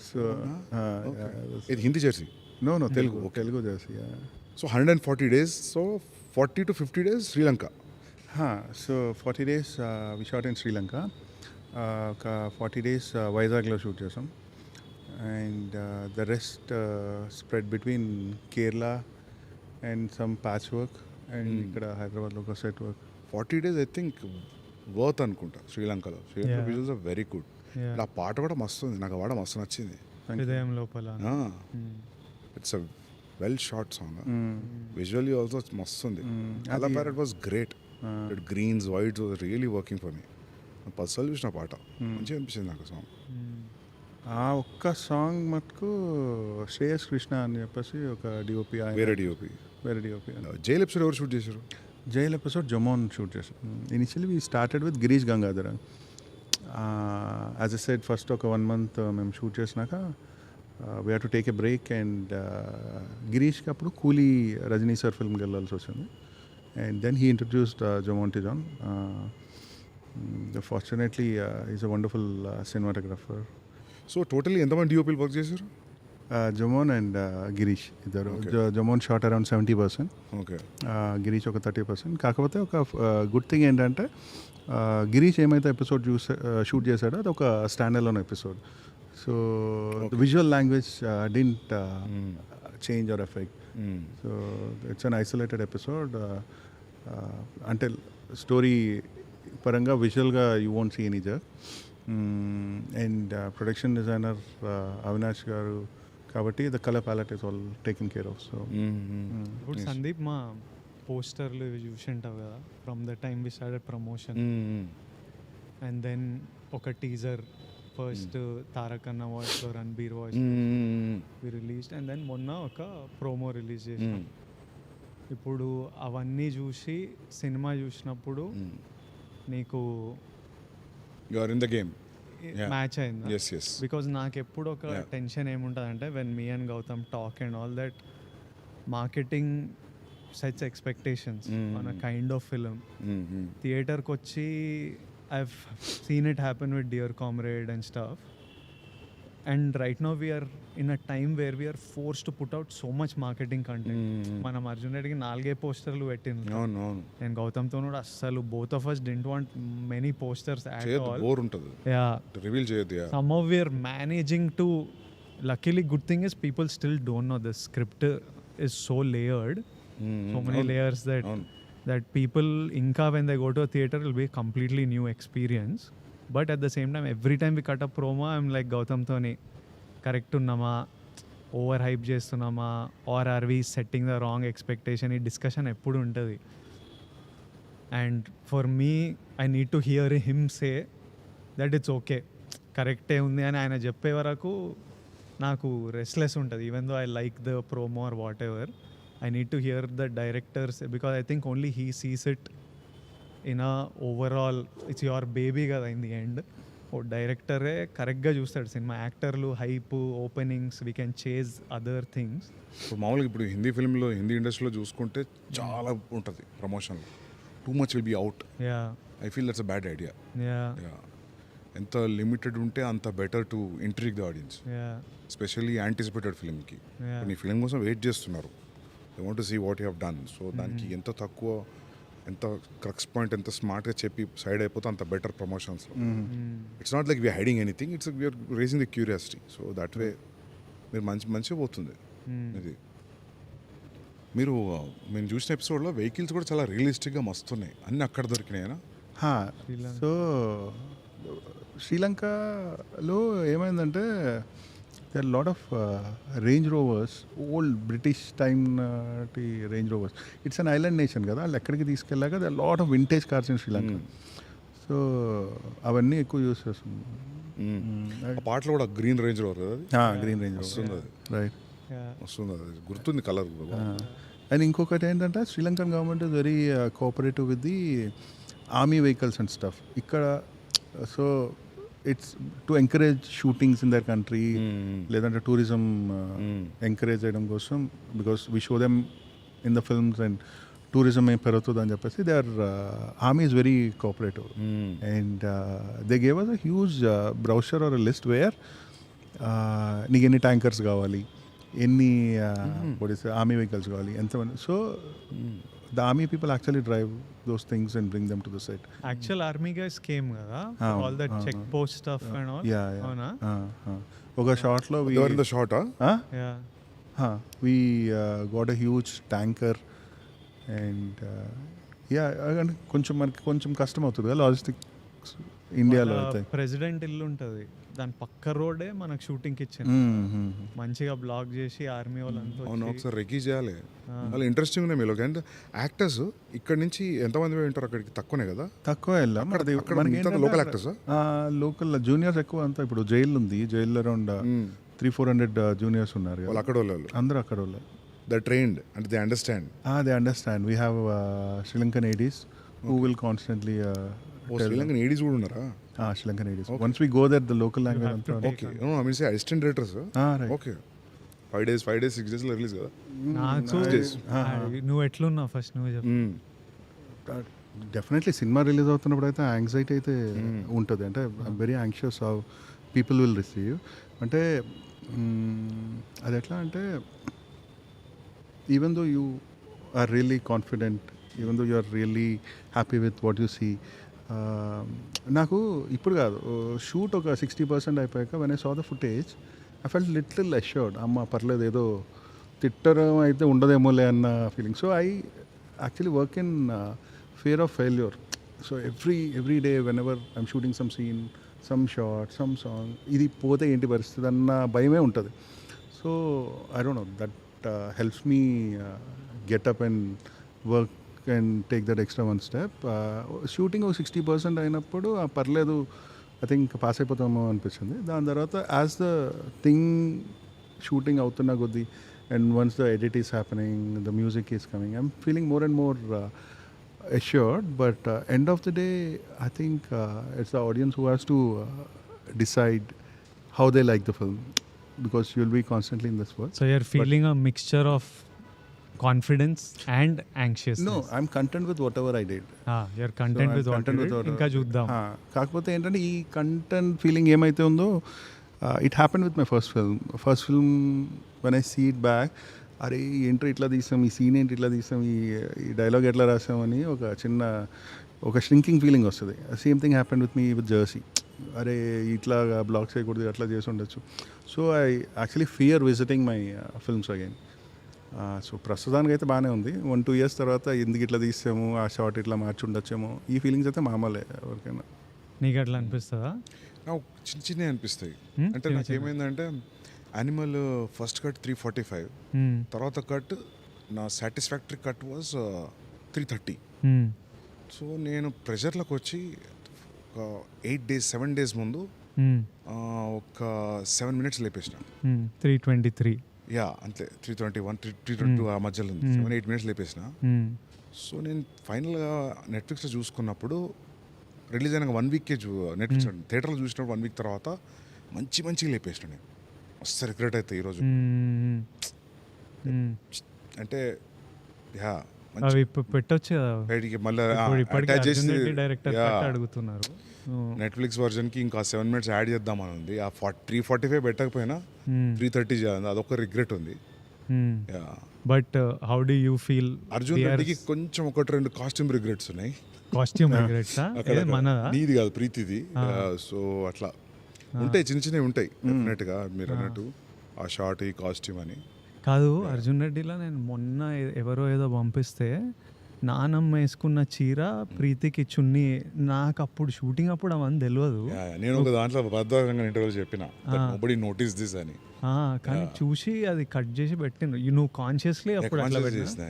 So ఇది Hindi jersey? No, Telugu jersey. So 140 days, so 40 to 50 days Sri Lanka. So 40 days we shot in Sri Lanka. 40 days వైజాగ్లో shoot చేసాం. And the rest spread between Kerala and some patch work and ఇక్కడ హైదరాబాద్లో ఒక set work. 40 days I think worth అనుకుంటా శ్రీలంకలో. Sri Lanka visuals are very good. ఆ పాట కూడా మస్తు ఉంది, నాకు ఆ పాట మస్తు నచ్చింది. హృదయం లోపల. It's a well short song. Visually also మస్తు ఉంది. అలా parrot was great. Greens whites was really working for me. Personal చూసిన పాట మంచిగా అనిపించింది నాకు సాంగ్. ఆ ఒక్క సాంగ్ మటుకు శ్రేయస్ కృష్ణ అని చెప్పేసి ఒక డిఓపి, వేరే డిఓపి. జైల్ ఎపిసోడ్ ఎవరు షూట్ చేశారు? జైల్ ఎపిసోడ్ జమోన్ షూట్ చేశారు. Initially we started with Girish Gangadhar. As a said first ఒక 1 month మేము షూట్ చేసినాక we have to take a break. And గిరీష్కి అప్పుడు కూలీ రజనీ సార్ ఫిల్మ్కి వెళ్ళాల్సి వచ్చింది. And then he introduced Jomon T John. Fortunately is a wonderful cinematographer. So totally ఎంతమంది డిఓపీలు వర్క్ చేశారు? జమోన్ అండ్ గిరీష్ ఇద్దరు. Jomon shot around 70%. Okay. Girish ఒక 30%. కాకపోతే ఒక గుడ్ థింగ్ ఏంటంటే గిరీష్ ఏమైతే ఎపిసోడ్ షూట్ చేశాడో అది ఒక stand alone episode. So the visual language didn't change or effect. So it's an isolated episode. Until story paranga visualga you won't see any jerk. And production designer Avinash garu kabatti the color palette is all taken care of. So ఇప్పుడు సందీప్ మా పోస్టర్లు చూసి ఉంటావు కదా from the time we started promotion and then ఒక teaser first Tarak అన్న వాయిస్లో Ranbir voice we released and then మొన్న ఒక ప్రోమో రిలీజ్ చేసాం. ఇప్పుడు అవన్నీ చూసి సినిమా చూసినప్పుడు నీకు you are in the game match అయిందా? Yes yes. బికాజ్ నాకు ఎప్పుడు ఒక టెన్షన్ ఏముంటుంది అంటే when me and Gautam talk and all that marketing sets expectations on a kind of film. థియేటర్కి వచ్చి I've seen it happen with Dear Comrade and stuff. And right now we are in a time where we are forced to put out so much marketing content. మనం అర్జున్ రెడ్డికి 4 పోస్టర్లు పెట్టింది. నేను గౌతమ్తో కూడా అస్సలు both of us didn't want many posters at all. Bore ఉంటుంది. Yeah. Reveal చేయొద్దు. Somehow we are managing to, luckily good thing is people still don't know the script is so layered. So many layers that people inka when they go to a theater will be a completely new experience. But at the same time every time we cut a promo I'm like Gautam toni correct unnama over hype chestunnama or are we setting the wrong expectation? Ee discussion eppudu untadi. And for me I need to hear him say that it's okay, correct e undi ani ayana cheppe varaku naku restless untadi even though I like the promo or whatever. I need to hear the directors because I think only he sees it in a overall, it's your baby kada in the end. ఓ డైరెక్టరే కరెక్ట్గా చూస్తాడు cinema. యాక్టర్లు hype openings we can chase other things. ఇప్పుడు మామూలుగా ఇప్పుడు హిందీ ఫిల్మ్లో హిందీ ఇండస్ట్రీలో చూసుకుంటే చాలా ఉంటుంది ప్రమోషన్లో. Too much will be out. I feel that's a bad idea. ఎంత లిమిటెడ్ ఉంటే అంత better to intrigue the audience, especially anticipated ఫిల్మ్కి. నీ ఫిల్మ్ కోసం వెయిట్ చేస్తున్నారు, they want to see what you have done. So దానికి ఎంత తక్కువ, ఎంత క్రక్స్ పాయింట్, ఎంత స్మార్ట్గా చెప్పి సైడ్ అయిపోతే అంత బెటర్ ప్రమోషన్స్లో. It's not like we're hiding anything, it's we're raising the curiosity. So that way మీరు మంచిగా పోతుంది ఇది. మీరు మేము చూసిన ఎపిసోడ్లో వెహికల్స్ కూడా చాలా రియలిస్టిక్గా మస్తున్నాయి, అన్నీ అక్కడ దొరికినాయనా? సో శ్రీలంకలో ఏమైందంటే there are a lot of Range Rovers, old British time Range Rovers. It's an island nation కదా, వాళ్ళు ఎక్కడికి తీసుకెళ్ళాక there are a lot of vintage cars in Sri Lanka. So అవన్నీ ఎక్కువ యూస్ చేస్తుంది. పాటలో కూడా గ్రీన్ రేంజ్ రోవర్ కదా, green range వస్తుంది అది. రైట్, వస్తుంది అది, గుర్తుంది కలర్. అండ్ ఇంకొకటి ఏంటంటే Sri Lankan government is very cooperative with the army vehicles and stuff ఇక్కడ. So it's to encourage shootings in their country, లేదంటే టూరిజం ఎంకరేజ్ చేయడం కోసం, because we show them in the films and tourism ఏం పెరుగుతుంది అని చెప్పేసి they are army is very cooperative. And they gave us a huge brochure or a list where నీకు ఎన్ని tankers కావాలి, ఎన్ని ఆర్మీ వెహికల్స్ కావాలి, ఎంతమంది. So the army people actually drive those things and bring them to the set. Actual army guys came kada, all that check post stuff and all. Avuna oka shot lo we were in the shot. We got a huge tanker and కొంచెం కష్టం అవుతుంది కదా logistics ఇండియాలో. అయితే president ఇల్లు ఉంటుంది, దాని పక్క రోడే మనకు షూటింగ్కి ఇచ్చింది, మంచిగా బ్లాక్ చేసి ఆర్మీ వాళ్ళంతా. అవును, ఒకసారి రెకీ చేయాలి. వాళ్ళు ఇంట్రెస్టింగ్ ఉన్నాయి మీలో. అండ్ యాక్టర్స్ ఇక్కడ నుంచి ఎంతమంది ఉంటారు అక్కడికి? తక్కువనే కదా, తక్కువ వెళ్ళాం. లోకల్ యాక్టర్స్, లోకల్ జూనియర్స్ ఎక్కువ అంతా. ఇప్పుడు జైలు ఉంది, జైల్లో అరౌండ్ 300-400 జూనియర్స్ ఉన్నారు. వాళ్ళు అక్కడ వాళ్ళు, అందరూ అక్కడ వాళ్ళు. They trained and they understand. They understand. We have Sri Lankan ADs who will constantly Sri Lankan ADs కూడా ఉన్నారా? Sri Lankan ADs. Once we go there, the local language అంతా. Okay. No, I mean say assistant directors. Right. Okay. 5 days, 6 days లో release కదా. నువ్వు ఎట్లున్నావు first నువ్వు చెప్పు. Definitely cinema release అవుతున్నప్పుడు అయితే యాంగ్జైటీ అయితే ఉంటుంది. అంటే I'm very anxious how people will receive. అంటే అది ఎట్లా అంటే even though you are really confident, even though you are really happy with what you see. నాకు ఇప్పుడు కాదు, షూట్ ఒక 60% అయిపోయాక when I saw the footage I felt little assured. అమ్మ పర్లేదు, ఏదో తిట్టడం అయితే ఉండదేమోలే అన్న feeling. So I actually work in fear of failure. So every day when ever I'm shooting some scene, some short, some song, ఇది పోతే ఏంటి పరిస్థితి అన్న భయమే ఉంటుంది. So I don't know, that helps me get up and work and take that extra one step. Shooting ఒక 60% అయినప్పుడు పర్లేదు, ఐ థింక్ పాస్ అయిపోతామో అనిపించింది. దాని తర్వాత యాజ్ ద థింగ్ షూటింగ్ అవుతున్న కొద్దీ and once the edit is happening, the music is coming, I'm feeling more and more assured. But end of the day, I think it's the audience who has to decide how they like the film, because you'll be constantly in this world. So you're feeling a mixture of confidence and anxiousness. No, I'm content with whatever I did. You're content So I'm with what content you with did. what- ఇంకా చూద్దాం. కాకపోతే ఏంటంటే ఈ content feeling ఏమైతే ఉందో, it happen with my first film when I see it back, అరే ఏంటో ఇట్లా తీసాం, ఈ సీన్ ఏంటి ఇట్లా తీసాం, ఈ డైలాగ్ ఎట్లా రాసామని ఒక షింకింగ్ ఫీలింగ్ వస్తుంది. Same thing happen with me with Jersey. అరే ఇట్లా బ్లాక్ చేయకూడదు, అట్లా చేసి ఉండొచ్చు. So I actually fear visiting my films again. So ప్రస్తుతానికి అయితే బాగానే ఉంది. 1-2 years తర్వాత ఎందుకు ఇట్లా తీసాము, ఆ షార్ట్ ఇట్లా మార్చి ఉండొచ్చేమో, ఈ ఫీలింగ్స్ అయితే మామూలే ఎవరికైనా. నీకు అట్లా అనిపిస్తుందా? నాకు చిన్నవి అనిపిస్తాయి. అంటే నాకు ఏమైందంటే, యానిమల్ ఫస్ట్ కట్ 345, తర్వాత కట్ నా సాటిస్ఫాక్టరీ కట్ వాజ్ 330. సో నేను ప్రెషర్లోకి వచ్చి ఒక 7 days ముందు ఒక 7 minutes లేపేసిన. 323 యా అంతే, 321, 322 ఆ మధ్యలో ఉంది. 7-8 minutes లేపేసిన. సో నేను ఫైనల్గా నెట్ఫ్లిక్స్లో చూసుకున్నప్పుడు, రిలీజ్ అయిన 1 week నెట్ఫ్లిక్స్ థియేటర్లో చూసినప్పుడు 1 week తర్వాత మంచిగా లేపేసిన. నేను మస్తు రిగ్రెట్ అవుతాయి ఈరోజు. అంటే యా అవి పెట్టొచ్చు బయటికి మళ్ళీ డైరెక్టర్ అడుగుతున్నారు. నెట్ఫ్లిక్స్ వర్జన్కి ఇంకా 7 minutes యాడ్ చేద్దామని ఉంది. ఆ 345 పెట్టకపోయినా 330 చేయాలి, అదొక రిగ్రెట్ ఉంది. But how do you feel? Arjun రెడ్డికి కొంచెం 1-2 కాస్ట్యూమ్ రిగ్రెట్స్ ఉన్నాయి. కాస్ట్యూమ్ రిగ్రెట్స్ నీది కాదు, ప్రీతిది. సో అట్లా ఉంటాయి, చిన్నవి ఉంటాయి డెఫినెట్గా. మీరు అన్నట్టు ఆ షార్ట్, ఈ కాస్ట్యూమ్ అని కాదు. అర్జున్ రెడ్డిలో నేను మొన్న ఎవరో ఏదో పంపిస్తే, నానమ్మ వేసుకున్న చీర, ప్రీతికి చున్నీ, నాకు అప్పుడు షూటింగ్ అప్పుడు అవన్నీ తెలియదు. నేను ఒక దాంట్లో బద్దంగా ఇంటర్వ్యూలో చెప్పిన, నోబడీ నోటీస్ దిస్ అని. కానీ చూసి అది కట్ చేసి పెట్టిండు. నువ్వు కాన్షియస్లీ అప్పుడు అట్లా చేసిన.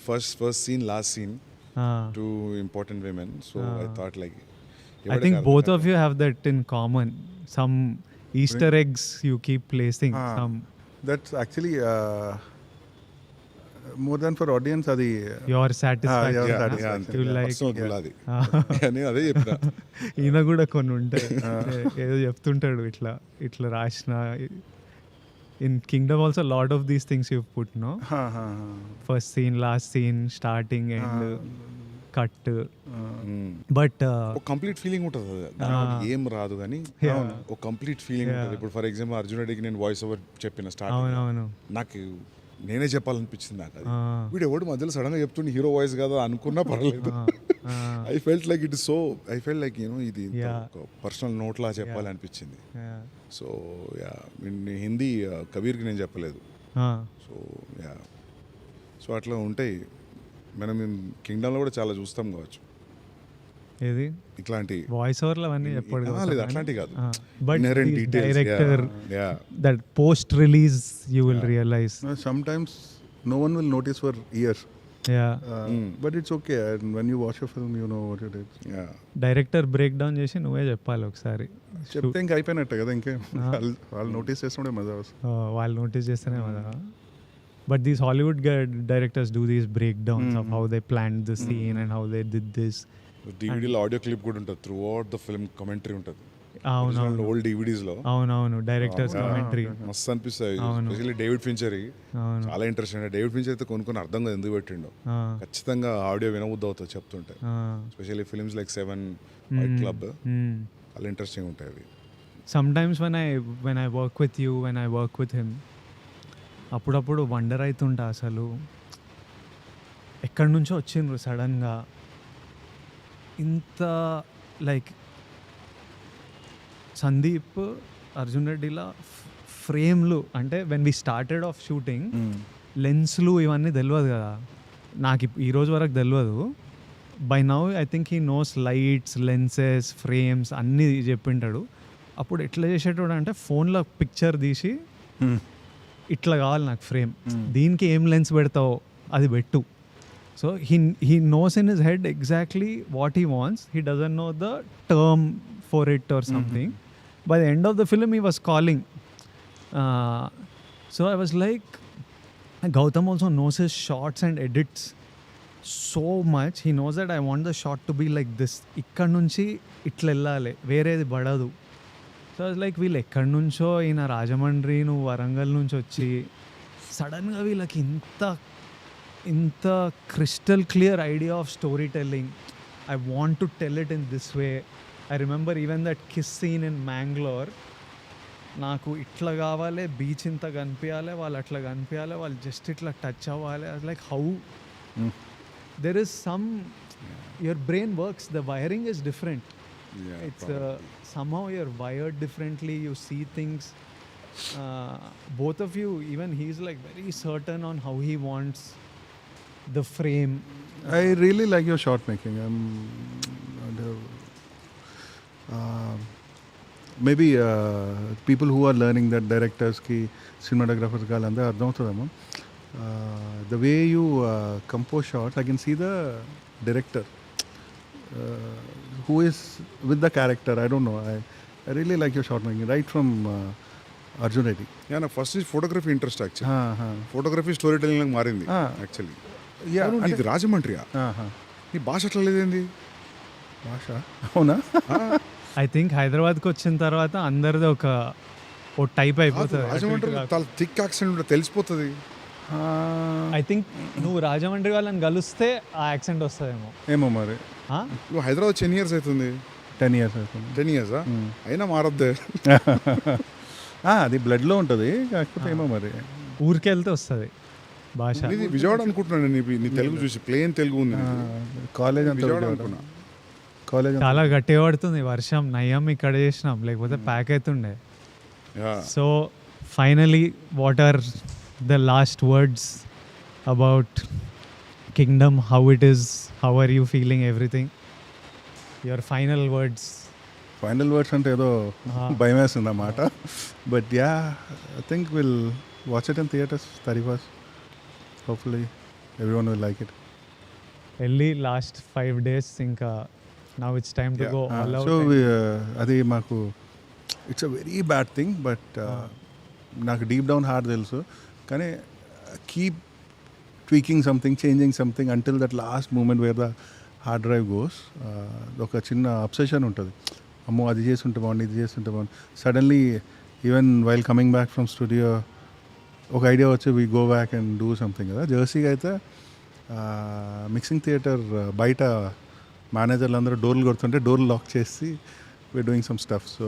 First scene, last scene, 2 important women. So I thought like, I think both of you have that in common. Some Easter eggs you keep placing. That's actually more than for audience, adi your satisfaction. You like నేను అదే చెప్పిన. ఈయన కూడా కొన్ని ఉంటాయి, ఏదో చెప్తుంటాడు ఇట్లా రాసిన. In Kingdom also a lot of these things you've put, no? First scene, last scene, starting and cut. But ఒక కంప్లీట్ ఫీలింగ్ ఉంటుంది, ఏం రాదు కానీ ఒక కంప్లీట్ ఫీలింగ్ ఉంటుంది. ఇప్పుడు ఫర్ ఎగ్జాంపుల్ అర్జున్ రెడ్డికి నేను వాయిస్ ఓవర్ చెప్పిన స్టార్టింగ్, నాకు నేనే చెప్పాలనిపించింది. నాకు అది వీడు ఎవడు మధ్యలో సడన్ గా చెప్తుండే హీరో వాయిస్ కదా అనుకున్నా పర్లేదు. I felt like it is so, I felt like ఇది పర్సనల్ నోట్ లా చెప్పాలనిపించింది. సో యా, హిందీ కబీర్కి నేను చెప్పలేదు. సో యా, సో అట్లా ఉంటాయి. మనం కింగ్డమ్లో కూడా చాలా చూస్తాం కావచ్చు, ఏది ఇట్లాంటి వాయిస్ ఓవర్లు అవన్నీ చెప్పాడు. లేదు అట్లాంటి కాదు, but director that post release you will realize. Sometimes no one will notice for years. But it's okay, and when you watch a film you know what it is. Director break down చేసి నువ్వే చెప్పాలి ఒకసారి. చెప్తే ఇంకా అయిపోయినట్టే కదా, ఇంకే వాళ్ళు నోటీస్ చేస్తుండే మజా వస్తుంది. వాళ్ళు నోటీస్ చేస్తేనే మజా. But these Hollywood directors do these breakdowns of how they planned the scene and how they did this. డివిడీలో ఆడియో క్లిప్ కూడా ఉంటుంది, throughout the film commentary ఉంటుంది. అవునవును, ఓల్డ్ డివిడీస్ లో. అవునవును, డైరెక్టర్స్ కమెంటరీ మస్తు అనిపిస్తాయి. ఎస్పెషల్లీ డేవిడ్ ఫించర్ చాలా ఇంట్రెస్టింగ్. డేవిడ్ ఫించర్ అయితే కొన్ని అర్థం కాదు ఎందుకు పెట్టిండో, ఖచ్చితంగా ఆడియో వినబుద్ధి అవుతుంది చెప్తుంటే. Especially films like 7, Fight Club చాలా ఇంట్రెస్టింగ్ ఉంటాయి అవి. Sometimes when I work with you, when I work with him, అప్పుడప్పుడు వండర్ అవుతుంటా, అసలు ఎక్కడి నుంచో వచ్చిండ్రు సడన్గా ఇంత. లైక్ సందీప్ అర్జున్ రెడ్డిలా ఫ్రేమ్లు అంటే when we started off shooting లెన్స్లు ఇవన్నీ తెలియదు కదా, నాకు ఈ రోజు వరకు తెలియదు. By now I think he knows lights, lenses, frames అన్నీ చెప్పింటాడు. అప్పుడు ఎట్లా చేసేటోడు అంటే ఫోన్లో పిక్చర్ తీసి ఇట్లా కావాలి నాకు ఫ్రేమ్, దీనికి ఏం లెన్స్ పెడతావు అది పెట్టు. So he knows in his head exactly what he wants. He doesn't know the term for it or something. By the end of the film, he was calling. So I was like, Gautam also knows his shots and edits so much. He knows that I want the shot to be like this. ఇక్కడ నుంచి ఇట్లా వెళ్ళాలి, వేరేది పడదు. So like వీళ్ళు ఎక్కడి నుంచో ఈయన రాజమండ్రి, నువ్వు వరంగల్ నుంచి వచ్చి సడన్గా వీళ్ళకి ఇంత crystal clear idea of storytelling. I want to tell it in this way. I remember even that kiss scene in Mangalore. నాకు ఇట్లా కావాలి, బీచ్ ఇంత కనిపించాలి, వాళ్ళు అట్లా కనిపించాలి, వాళ్ళు జస్ట్ ఇట్లా టచ్ అవ్వాలి. Like how there is some your brain works, the wiring is different. It's somehow you're wired differently, you see things. Both of you, even he's like very certain on how he wants the frame. I really like your shot making. Maybe people who are learning that directors ki cinematographers ka landa ardham avutadamo. The way you compose shots, I can see the director who is with the character. I don't know. I really like your shot making right from Arjun Reddy. నా first నుంచి photography interest actually. Photography story telling మారింది actually. ఇది రాజమండ్రియా? నీ భాష అట్లా లేదేంది? భాష అవునా? I think హైదరాబాద్కి వచ్చిన తర్వాత అందరిది ఓ టైప్ అయిపోతుంది. రాజమండ్రి చాలా థిక్ యాక్సెంట్ ఉంటుంది, తెలిసిపోతుంది. ఐ థింక్ నువ్వు రాజమండ్రి వాళ్ళని కలిస్తే ఆ యాక్సెంట్ వస్తుందేమో. ఏమో మరి. నువ్వు హైదరాబాద్ 10 years అవుతుంది. 10 years అవుతుంది. 10 years అయినా మారద్దే. అది బ్లడ్లో ఉంటుంది, కాకపోతే ఏమో మరి ఊరికి వెళ్తే వస్తుంది భాష. ఇది విజయవాడ అనుకుంటున్నాను నీ తెలుగు చూసి. ప్లేన్ తెలుగు ఉంది. కాలేజ్ అంతా అనుకున్నా. కాలేజ్ చాలా గట్టిగా పడుతుంది వర్షం. నయ్యం ఇక్కడ చేసినాం, లేకపోతే ప్యాక్ అవుతుండే. So finally what are the last words about Kingdom? How it is, how are you feeling everything? Your final words. Final words అంటే ఏదో భయం వేస్తుంది అన్నమాట. But yeah, I think we'll watch it in theatres 31st. Hopefully everyone will like it. వెళ్ళి last 5 days ఇంకా now it's time to go all out. So అది మాకు it's a very bad thing, but నాకు deep down heart తెలుసు. కానీ keep tweaking something, changing something until that last moment where the hard drive goes. ఒక చిన్న obsession ఉంటుంది, అమ్మో అది చేస్తుంటే బాగుంది, ఇది చేస్తుంటే బాగుంది. Suddenly even while coming back from studio ఒక ఐడియా వచ్చి we go back and do something కదా. జెర్సీగా అయితే మిక్సింగ్ థియేటర్ బయట మేనేజర్లు అందరూ డోర్లు కొడుతుంటే డోర్లు లాక్ చేసి we're doing some stuff. So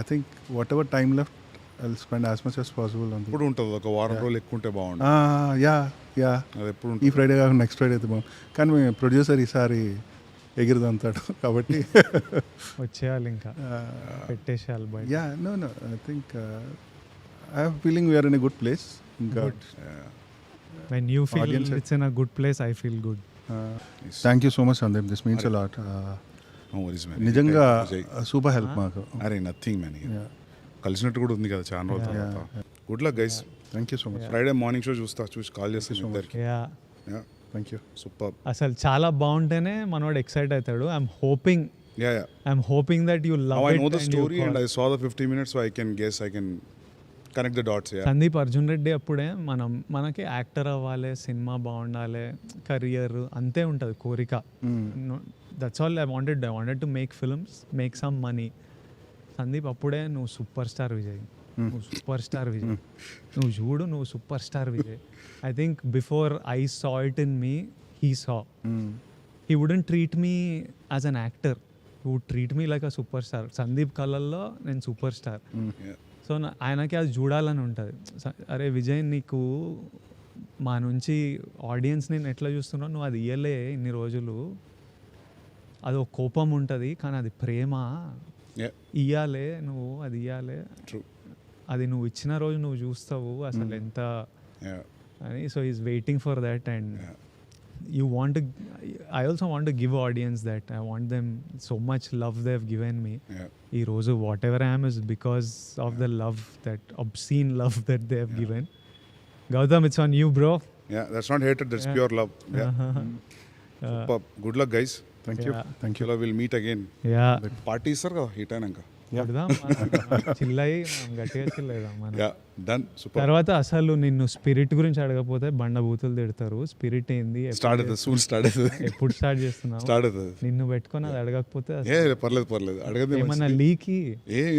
I think whatever time left I will spend as much as possible. ఎప్పుడు ఉంటుంది ఒక వారం రోజులు ఎక్కువ ఉంటే బాగుంటుంది. యా అది ఎప్పుడు ఈ ఫ్రైడే కాకుండా నెక్స్ట్ ఫ్రైడే అయితే బాగుంది. కానీ మీ ప్రొడ్యూసర్ ఈసారి ఎగిరిదంతాడు కాబట్టి వచ్చేయాలి, ఇంకా పెట్టేసేయాలి బయట. Yeah no I think I have a feeling we are in a good place. Good. When you feel it's in a good place, I feel good. Thank you so much, Sandeep. This means a lot. No worries, man. నిజంగా super help మాకు. అరే nothing man. కలిసినట్టు కూడా ఉంది కదా చాలా రోజుల తర్వాత. Good luck guys. Thank you so much. Friday morning show చూసి కాల్ చేస్తాను ఇద్దరికి. Thank you. సూపర్. అసలు చాలా బాగుంటేనే మనోడు ఎక్సైట్ అవుతాడు. I'm hoping that you love it. I know the story and I saw the 50 minutes, so I can guess, I can connect the dots. Sandeep Arjun Reddy అప్పుడే మనకి యాక్టర్ అవ్వాలి, సినిమా బాగుండాలి, కెరియర్ అంతే ఉంటుంది కోరిక. That's all I wanted to make films, make some money. Sandeep అప్పుడే నువ్వు super star Vijay, నువ్వు సూపర్ స్టార్ విజయ్, నువ్వు చూడు నువ్వు super star Vijay. I think before I saw it in me, he saw. He wouldn't treat me as an actor, he would treat me like a super star. Sandeep కళల్లో నేను super star. So ఆయనకి అది చూడాలని ఉంటుంది. అరే విజయ్, నీకు మా నుంచి ఆడియన్స్ నేను ఎట్లా చూస్తున్నావు, నువ్వు అది ఇయ్యలే ఇన్ని రోజులు, అది ఒక కోపం ఉంటుంది కానీ అది ప్రేమ, ఇయ్యాలే నువ్వు, అది ఇయ్యాలే. అది నువ్వు ఇచ్చిన రోజు నువ్వు చూస్తావు అసలు ఎంత అని. So is waiting for that and you want to I also want to give audience that I want them so much love they've given me. Ee roju whatever I am is because of the love, that obscene love that they have given. Gautam, it's on you, bro. Yeah, that's not hatred, that's pure love. Superb. Good luck, guys. Thank you. Thank you. We'll meet again. Party sir kada hit ainanka చిల్లయి మనం గట్టిగా చిల్లేదాం మనం. Done. Super. తర్వాత అసలు నిన్ను spirit గురించి అడగకపోతే బండ బూతులు తిడతారు. స్పిరిట్ ఏంది, soon start ఎప్పుడు స్టార్ట్ చేస్తున్నావు, నిన్ను పెట్టుకొని అది అడగకపోతే పర్లేదు అడగదు. ఏమన్నా లీకి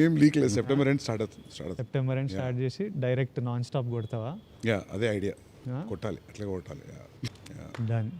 ఏం లీక్ లేదు. సెప్టెంబర్ ఎండ్ స్టార్ట్ చేసి డైరెక్ట్ నాన్ స్టాప్ కొడతావా? అదే ఐడియా. కొట్టాలి, అట్లా కొట్టాలి. డన్.